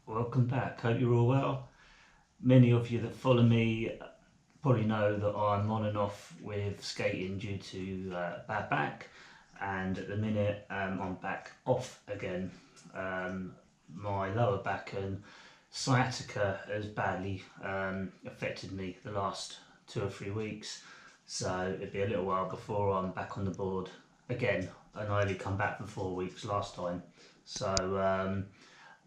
welcome back. Hope you're all well. Many of you that follow me probably know that I'm on and off with skating due to bad back, and at the minute I'm back off again. My lower back and sciatica has badly affected me the last 2 or 3 weeks, so it'll be a little while before I'm back on the board again, and I only come back for 4 weeks last time. So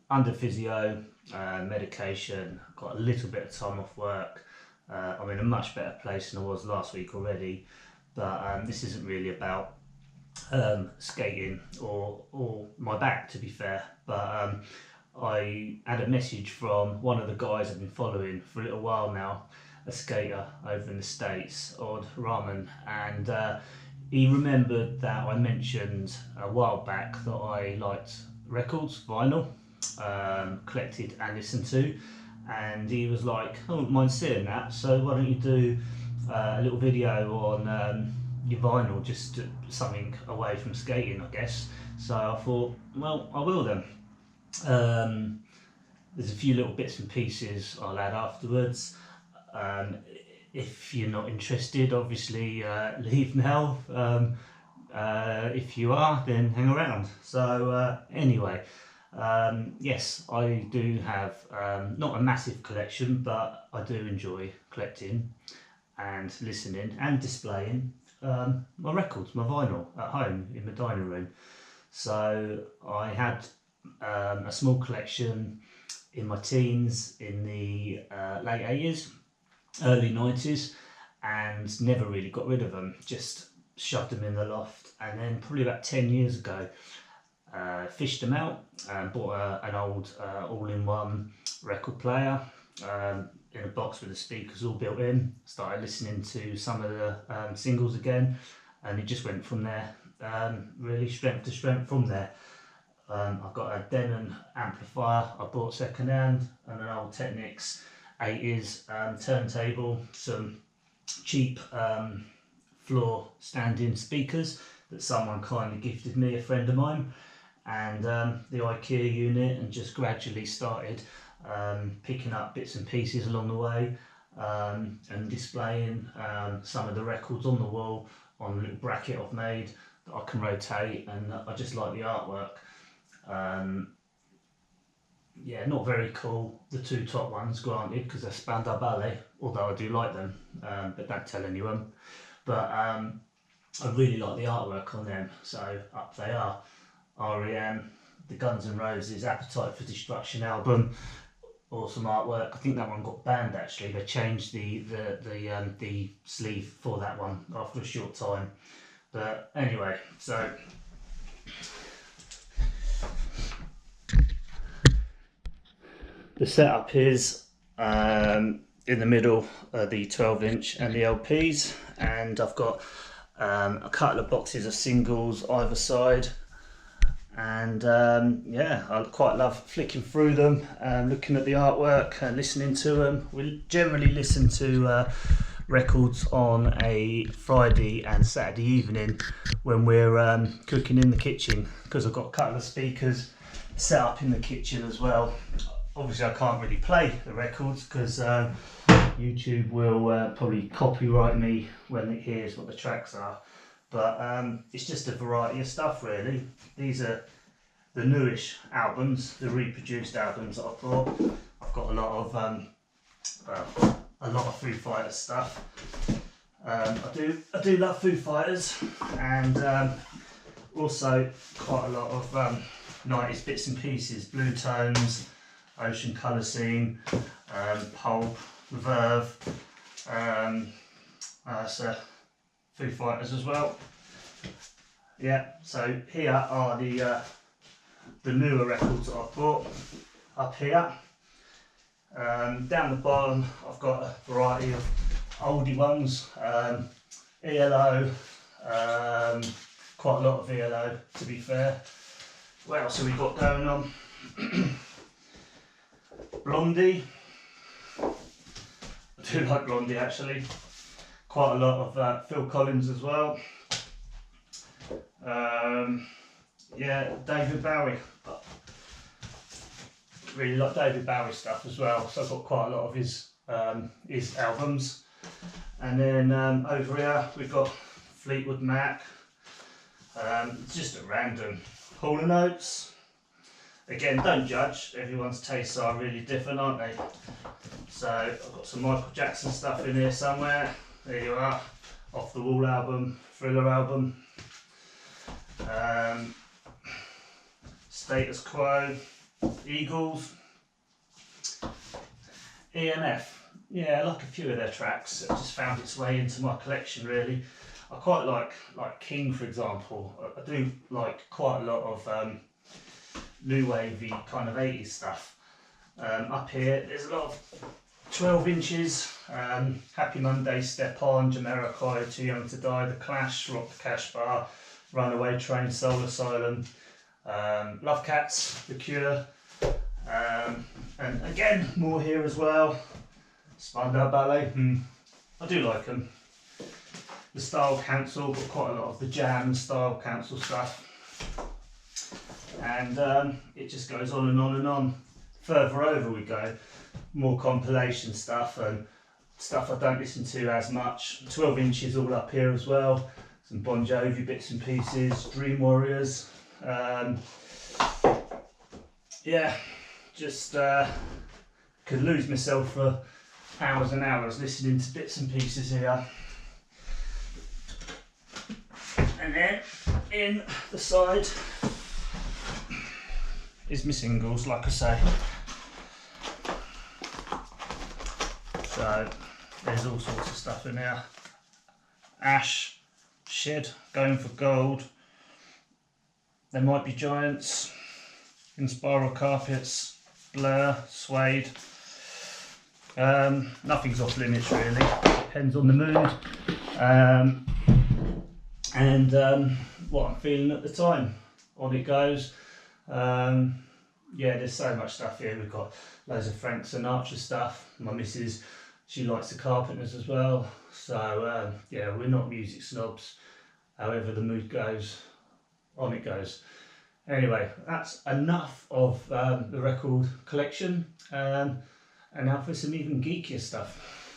under physio, medication, got a little bit of time off work. I'm in a much better place than I was last week already, but this isn't really about skating or my back, to be fair. But I had a message from one of the guys I've been following for a little while now, a skater over in the States, Odd Rahman, and he remembered that I mentioned a while back that I liked records, vinyl, collected and listened to, and he was like, I wouldn't mind seeing that, so why don't you do a little video on your vinyl, just something away from skating, I guess. So I thought, well, I will then. There's a few little bits and pieces I'll add afterwards. If you're not interested, obviously leave now. If you are, then hang around. So anyway, yes, I do have not a massive collection, but I do enjoy collecting and listening and displaying my records, my vinyl at home in my dining room. So I had a small collection in my teens, in the late 80s, early 90s, and never really got rid of them, just shoved them in the loft. And then probably about 10 years ago, fished them out and bought an old all-in-one record player in a box with the speakers all built in. Started listening to some of the singles again, and it just went from there, really strength to strength from there. I've got a Denon amplifier I bought second hand, and an old Technics 80s turntable, some cheap floor standing speakers that someone kindly gifted me, a friend of mine, and the IKEA unit, and just gradually started picking up bits and pieces along the way, and displaying some of the records on the wall on a little bracket I've made that I can rotate, and I just like the artwork. Yeah, not very cool, the two top ones, granted, because they're Spandau Ballet, although I do like them, but don't tell anyone. But I really like the artwork on them, so up they are. REM, the Guns N' Roses Appetite for Destruction album, awesome artwork. I think that one got banned actually. They changed the sleeve for that one after a short time. But anyway, so the setup is in the middle, the 12-inch and the LPs, and I've got a couple of boxes of singles either side, and yeah, I quite love flicking through them, looking at the artwork and listening to them. We generally listen to records on a Friday and Saturday evening when we're cooking in the kitchen, because I've got a couple of speakers set up in the kitchen as well. Obviously I can't really play the records because YouTube will probably copyright me when it hears what the tracks are, but it's just a variety of stuff really. These are the newish albums, the reproduced albums that I've bought. I've got a lot of Foo Fighters stuff. I do love Foo Fighters, and also quite a lot of 90s bits and pieces, Blue Tones, Ocean Colour Scene, Pulp, Verve, so Foo Fighters as well. Yeah, so here are the newer records that I've bought up here. Down the bottom I've got a variety of oldie ones, ELO, quite a lot of ELO to be fair. What else have we got going on? Blondie, I do like Blondie actually. Quite a lot of Phil Collins as well. Yeah, David Bowie. really like David Bowie stuff as well, so I've got quite a lot of his albums. And then over here we've got Fleetwood Mac, just at random. Hall & Oates. Again, don't judge, everyone's tastes are really different, aren't they? So I've got some Michael Jackson stuff in here somewhere. There you are, Off the Wall album, Thriller album. Status Quo, Eagles, EMF. Yeah, I like a few of their tracks. It just found its way into my collection really. I quite like King, for example. I do like quite a lot of new wavy kind of 80s stuff. Up here there's a lot of 12 inches, Happy Monday, Step On, Jamiroquai, Too Young to Die, The Clash, Rock the Cash Bar, Runaway Train, Soul Asylum, Love Cats, The Cure, and again more here as well. Spandau Ballet, I do like them. The Style Council, got quite a lot of the Jam and Style Council stuff, and it just goes on and on and on. Further over we go, more compilation stuff and stuff I don't listen to as much. 12 inches all up here as well. Some Bon Jovi bits and pieces, Dream Warriors. Yeah, just could lose myself for hours and hours listening to bits and pieces here. And then in the side is my singles, like I say. So there's all sorts of stuff in there. Ash, Shed, Going for Gold. There Might Be Giants, In Spiral Carpets, Blur, Suede. Nothing's off limits really, depends on the mood and what I'm feeling at the time. On it goes. Yeah, there's so much stuff here. We've got loads of Frank Sinatra stuff. My missus, she likes the Carpenters as well. So yeah, we're not music snobs. However the mood goes, on it goes. Anyway, that's enough of the record collection. And now for some even geekier stuff.